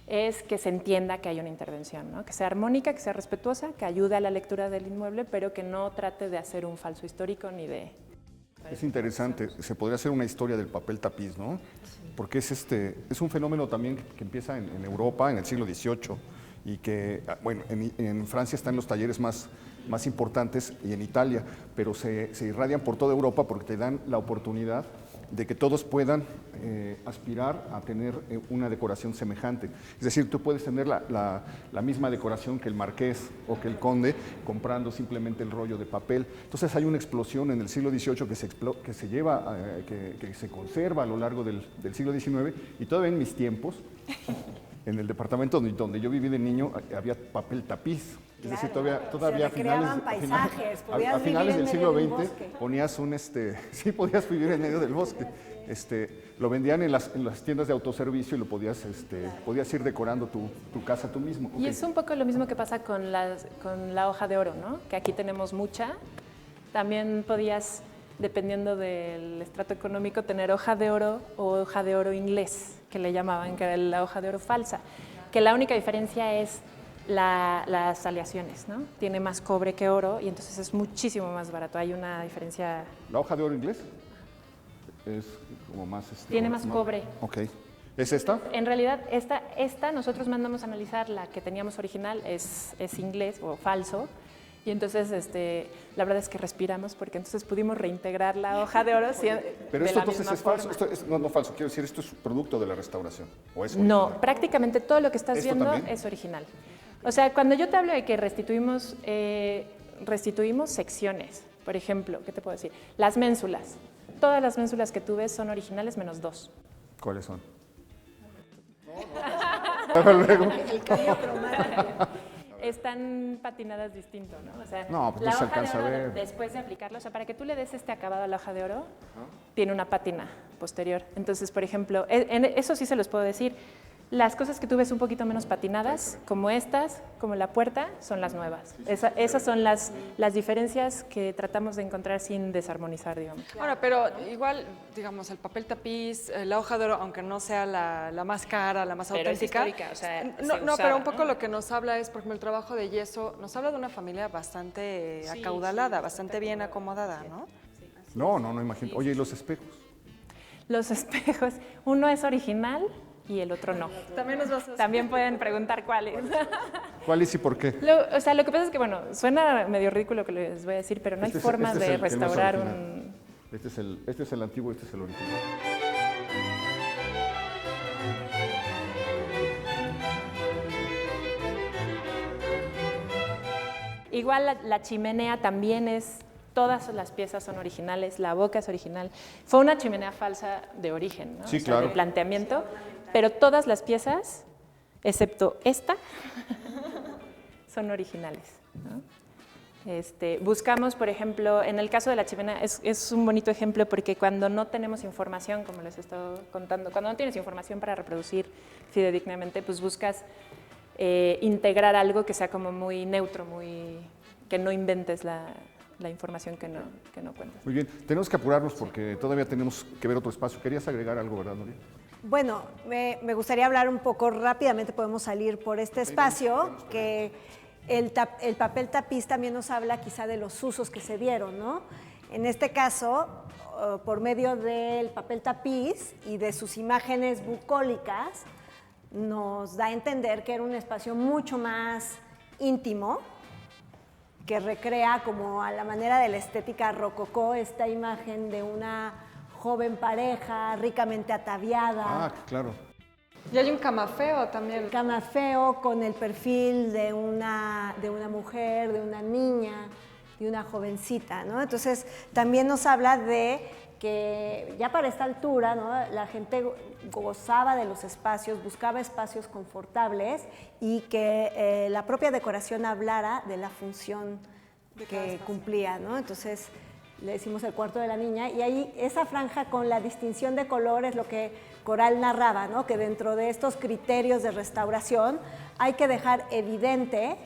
es que se entienda que hay una intervención, ¿no? Que sea armónica, que sea respetuosa, que ayude a la lectura del inmueble, pero que no trate de hacer un falso histórico ni de... Es interesante, se podría hacer una historia del papel tapiz, ¿no? Porque es un fenómeno también que empieza en Europa en el siglo XVIII y que, bueno, en Francia están los talleres más importantes y en Italia, pero se irradian por toda Europa porque te dan la oportunidad de que todos puedan aspirar a tener una decoración semejante. Es decir, tú puedes tener la misma decoración que el marqués o que el conde comprando simplemente el rollo de papel. Entonces hay una explosión en el siglo XVIII que se lleva, que se conserva a lo largo del siglo XIX, y todavía en mis tiempos, en el departamento donde yo viví de niño, había papel tapiz. Es decir, todavía a finales del siglo XX ponías sí podías vivir en medio del bosque. Lo vendían en las tiendas de autoservicio y lo podías ir decorando tu casa tú mismo. Y es un poco lo mismo que pasa con la hoja de oro, ¿no? Que aquí tenemos mucha. También podías, dependiendo del estrato económico, tener hoja de oro o hoja de oro inglés, que le llamaban, que era la hoja de oro falsa. Que la única diferencia es las aleaciones, ¿no? Tiene más cobre que oro y entonces es muchísimo más barato. Hay una diferencia. ¿La hoja de oro inglés? Es como más... Tiene más cobre. Ok. ¿Es esta? En realidad, esta nosotros mandamos a analizar, la que teníamos original es inglés o falso. Y entonces, la verdad es que respiramos porque entonces pudimos reintegrar la hoja de oro. Pero esto entonces es falso. No falso, quiero decir, ¿esto es producto de la restauración? ¿O es original? No, prácticamente todo lo que estás viendo también es original. O sea, cuando yo te hablo de que restituimos secciones, por ejemplo, ¿qué te puedo decir? Las ménsulas. Todas las ménsulas que tú ves son originales menos 2. ¿Cuáles son? Luego. El cambio cromático. Están patinadas distinto, ¿no? O sea, no, pues la no se hoja alcanza de oro, a ver. después de aplicarlo, o sea, para que tú le des acabado a la hoja de oro, tiene una pátina posterior. Entonces, por ejemplo, eso sí se los puedo decir. Las cosas que tú ves un poquito menos patinadas, como estas, como la puerta, son las nuevas. Esas son las diferencias que tratamos de encontrar sin desarmonizar, digamos. Ahora, pero igual, digamos, el papel tapiz, la hoja de oro, aunque no sea la más cara, la más pero auténtica. Es histórica, o sea, no, pero un poco lo que nos habla es, por ejemplo, el trabajo de yeso, nos habla de una familia bastante acaudalada, bastante bien acomodada, ¿no? No, imagino. Oye, ¿y los espejos? Los espejos, uno es original y el otro no. También pueden preguntar cuál es. ¿Cuál es y por qué? O sea, lo que pasa es que, bueno, suena medio ridículo que les voy a decir, pero no hay forma de restaurar un... Este es el antiguo, este es el original. Igual la chimenea también es... Todas las piezas son originales, la boca es original. Fue una chimenea falsa de origen, ¿no? Sí, o sea, claro. de planteamiento, pero todas las piezas, excepto esta, son originales, ¿no? Buscamos, por ejemplo, en el caso de la chimenea, es un bonito ejemplo porque cuando no tenemos información, como les he estado contando, cuando no tienes información para reproducir fidedignamente, pues buscas integrar algo que sea como muy neutro, que no inventes la información que no cuentas. Muy bien, tenemos que apurarnos porque todavía tenemos que ver otro espacio. ¿Querías agregar algo, verdad, Nuria? Bueno, me gustaría hablar un poco rápidamente, podemos salir por este espacio, que el papel tapiz también nos habla quizá de los usos que se dieron, ¿no? En este caso, por medio del papel tapiz y de sus imágenes bucólicas, nos da a entender que era un espacio mucho más íntimo, que recrea como a la manera de la estética rococó esta imagen de una joven pareja ricamente ataviada. Ah, claro. Y hay un camafeo también. Camafeo con el perfil de una mujer, de una niña, de una jovencita, ¿no? Entonces también nos habla de que ya para esta altura, ¿no?, la gente gozaba de los espacios, buscaba espacios confortables y que la propia decoración hablara de la función que cumplía, ¿no? Entonces le decimos el cuarto de la niña y ahí esa franja con la distinción de color es lo que Coral narraba, ¿no?, que dentro de estos criterios de restauración hay que dejar evidente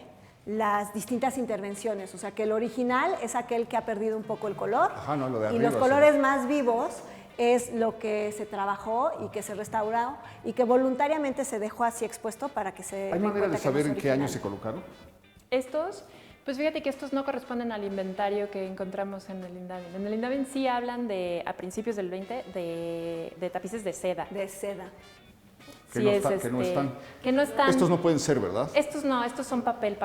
las distintas intervenciones, o sea que el original es aquel que ha perdido un poco el color. Ajá, no, lo de y arriba, los colores más vivos es lo que se trabajó y que se restauró y que voluntariamente se dejó así expuesto para que se... ¿Hay manera de saber en qué año se colocaron? Estos, pues fíjate que estos no corresponden al inventario que encontramos en el INDAVIN. En el INDAVIN sí hablan a principios del 20 de tapices de seda. De seda. Que, Sí, no, es que no están. Que no están. Estos no pueden ser, ¿verdad? Estos no, estos son papel.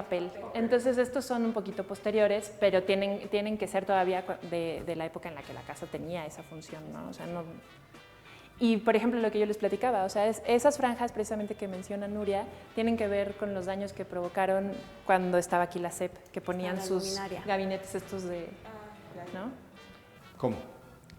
Entonces estos son un poquito posteriores, pero tienen que ser todavía de la época en la que la casa tenía esa función, ¿no? O sea, no... Y, por ejemplo, lo que yo les platicaba, o sea, esas franjas precisamente que menciona Nuria tienen que ver con los daños que provocaron cuando estaba aquí la SEP, que ponían sus luminaria. gabinetes estos de... ¿no? ¿Cómo?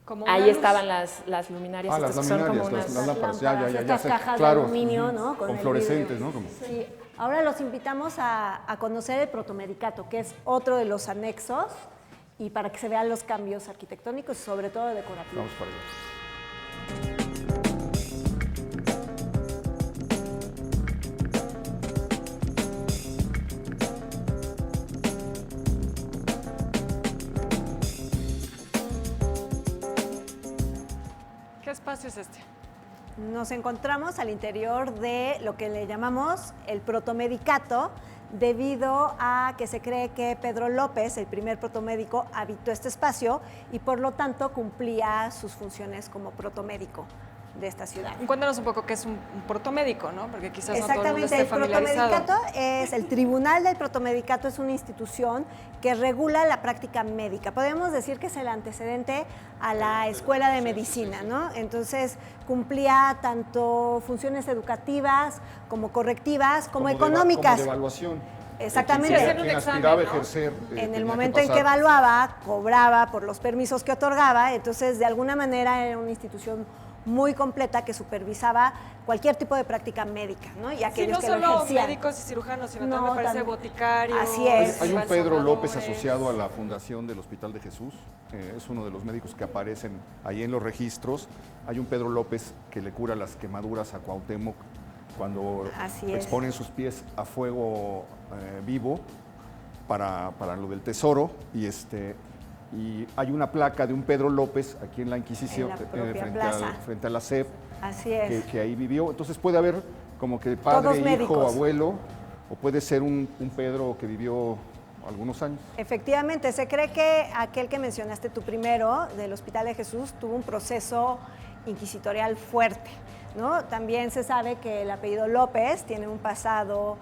Como una Ahí luz. estaban las luminarias, Las estas que son como luminarias, unas... las lámparas, ya Estas sé. cajas Claro. de aluminio, ¿no? Con el fluorescentes, vidrio. ¿no? Como- Sí. Ahora los invitamos a conocer el protomedicato, que es otro de los anexos, y para que se vean los cambios arquitectónicos y sobre todo decorativos. Vamos para allá. ¿Qué espacio es este? Nos encontramos al interior de lo que le llamamos el protomedicato, debido a que se cree que Pedro López, el primer protomédico, habitó este espacio y por lo tanto cumplía sus funciones como protomédico de esta ciudad. Cuéntanos un poco qué es un protomédico, ¿no? Porque quizás no todo el mundo Exactamente, esté el familiarizado. protomedicato es, el Tribunal del Protomedicato es una institución que regula la práctica médica. Podemos decir que es el antecedente a la escuela de medicina, ¿no? Entonces cumplía tanto funciones educativas como correctivas, como económicas. Como de evaluación. Exactamente. Sí, hacer un Quien examen, aspiraba a ¿no? ejercer. En tenía el momento en que pasar. evaluaba, cobraba por los permisos que otorgaba, entonces de alguna manera era una institución muy completa que supervisaba cualquier tipo de práctica médica, ¿no? Y Sí, aquellos no que lo solo ejercían. médicos y cirujanos, sino No, también me parece también. boticarios. Así es. Hay un Pedro López balsamadores. asociado a la fundación del Hospital de Jesús. Es uno de los médicos que aparecen ahí en los registros. Hay un Pedro López que le cura las quemaduras a Cuauhtémoc cuando Así es. exponen sus pies a fuego vivo para lo del tesoro. Y hay una placa de un Pedro López aquí en la Inquisición, En la propia plaza. frente a la SEP, Así es. que ahí vivió. Entonces puede haber como que padre, Todos hijo, médicos. abuelo, o puede ser un Pedro que vivió algunos años. Efectivamente, se cree que aquel que mencionaste tú primero, del Hospital de Jesús, tuvo un proceso inquisitorial fuerte, ¿no? También se sabe que el apellido López tiene un pasado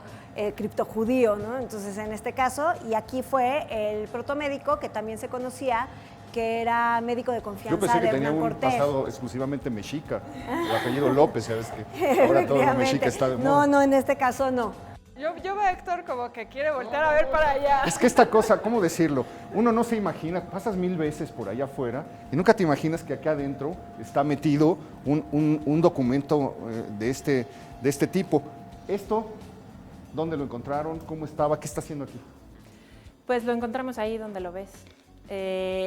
criptojudío, ¿no? Entonces, en este caso, y aquí fue el protomédico, que también se conocía, que era médico de confianza Yo pensé que de tenía Hernán un Cortés. pasado exclusivamente mexica, el apellido López, ¿sabes? Que ahora todo lo mexica está de moda. No, en este caso no. Yo veo a Héctor como que quiere voltear a ver para allá. Es que esta cosa, ¿cómo decirlo? Uno no se imagina, pasas 1000 veces por allá afuera y nunca te imaginas que acá adentro está metido un documento de este tipo. Esto, ¿dónde lo encontraron? ¿Cómo estaba? ¿Qué está haciendo aquí? Pues lo encontramos ahí donde lo ves.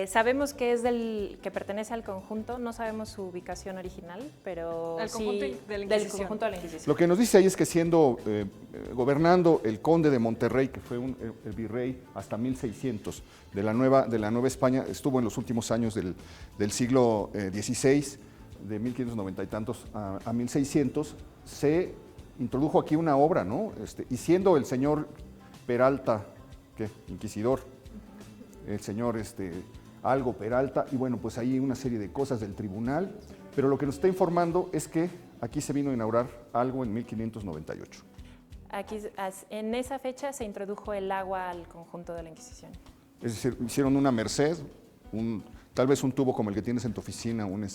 Sabemos que es que pertenece al conjunto, no sabemos su ubicación original, pero Del sí conjunto de la del Inquisición. conjunto de la Inquisición. Lo que nos dice ahí es que siendo gobernando el conde de Monterrey, que fue el virrey hasta 1600 de la Nueva España, estuvo en los últimos años del siglo XVI, de 1590 y tantos a 1600, se introdujo aquí una obra, ¿no? Y siendo el señor Peralta, ¿qué? Inquisidor, el señor Algo Peralta, y bueno, pues ahí una serie de cosas del tribunal, pero lo que nos está informando es que aquí se vino a inaugurar algo en 1598. Aquí, en esa fecha se introdujo el agua al conjunto de la Inquisición. Es decir, hicieron una merced, tal vez un tubo como el que tienes en tu oficina, un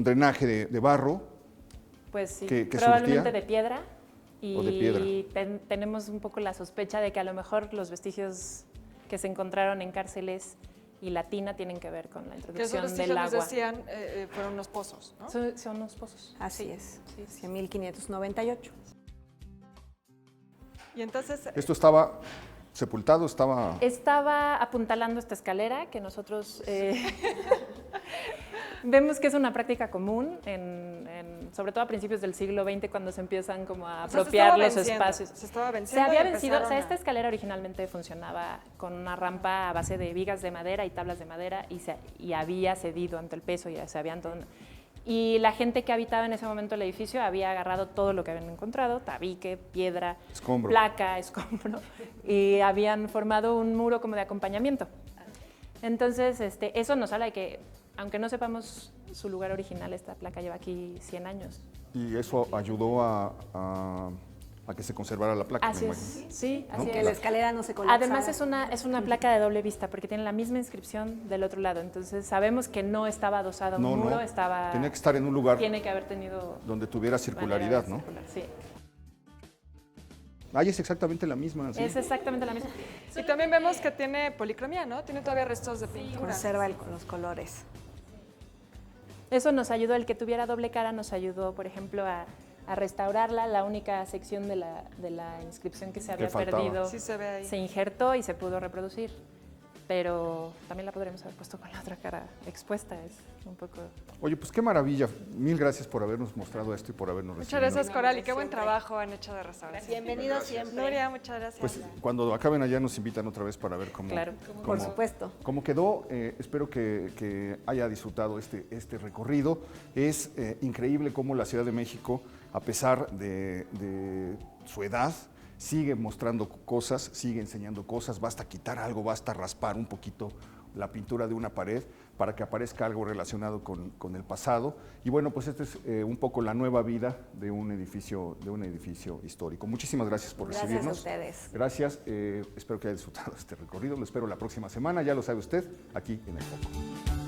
drenaje de barro. Pues sí, ¿Que probablemente surtía? de piedra. Y O de piedra. Tenemos un poco la sospecha de que a lo mejor los vestigios que se encontraron en cárceles y la tina tienen que ver con la Que esos introducción vestigios del nos agua. decían fueron unos pozos, ¿no? Son unos pozos. Así es, hacia 1598. Y entonces, Esto estaba sepultado, estaba... Estaba apuntalando esta escalera que nosotros Vemos que es una práctica común, sobre todo a principios del siglo XX, cuando se empiezan como a apropiar los espacios. Se estaba Se venciendo. había y vencido, o sea, empezaron esta escalera originalmente funcionaba con una rampa a base de vigas de madera y tablas de madera y había cedido ante el peso y se habían y la gente que habitaba en ese momento el edificio había agarrado todo lo que habían encontrado, tabique, piedra, Escombro. placa, escombro, y habían formado un muro como de acompañamiento. Entonces, eso nos habla de que, aunque no sepamos su lugar original, esta placa lleva aquí 100 años. Y eso ayudó a que se conservara la placa, Así me es, imagino. sí, ¿No? así Que es. la escalera no se colapsara. Además es una placa de doble vista porque tiene la misma inscripción del otro lado, entonces sabemos que no estaba adosada a un muro, estaba... Tenía que estar en un lugar Tiene que haber tenido... donde tuviera circularidad, ¿no? circular, sí. Ahí es exactamente la misma. ¿Sí? Es exactamente la misma. Y también vemos que tiene policromía, ¿no? Tiene todavía restos de pintura. Conserva los colores. Eso nos ayudó, el que tuviera doble cara nos ayudó, por ejemplo, a restaurarla. La única sección de la inscripción que se había faltaba. perdido Sí se ve ahí. se injertó y se pudo reproducir. Pero también la podríamos haber puesto con la otra cara expuesta, es un poco... Oye, pues qué maravilla. Mil gracias por habernos mostrado esto y por habernos Muchas recibido. gracias, Coral, y qué buen trabajo han hecho de restauración. Bienvenido siempre. Nuria, muchas gracias. Pues cuando acaben allá nos invitan otra vez para ver cómo, Claro. Por supuesto. cómo quedó. Espero que haya disfrutado este recorrido. Es increíble cómo la Ciudad de México, a pesar de su edad, sigue mostrando cosas, sigue enseñando cosas. Basta quitar algo, basta raspar un poquito la pintura de una pared para que aparezca algo relacionado con el pasado. Y bueno, pues esta es un poco la nueva vida de un edificio histórico. Muchísimas gracias por Gracias recibirnos. a ustedes. Gracias, espero que haya disfrutado este recorrido. Lo espero la próxima semana, ya lo sabe usted, aquí en El Foco.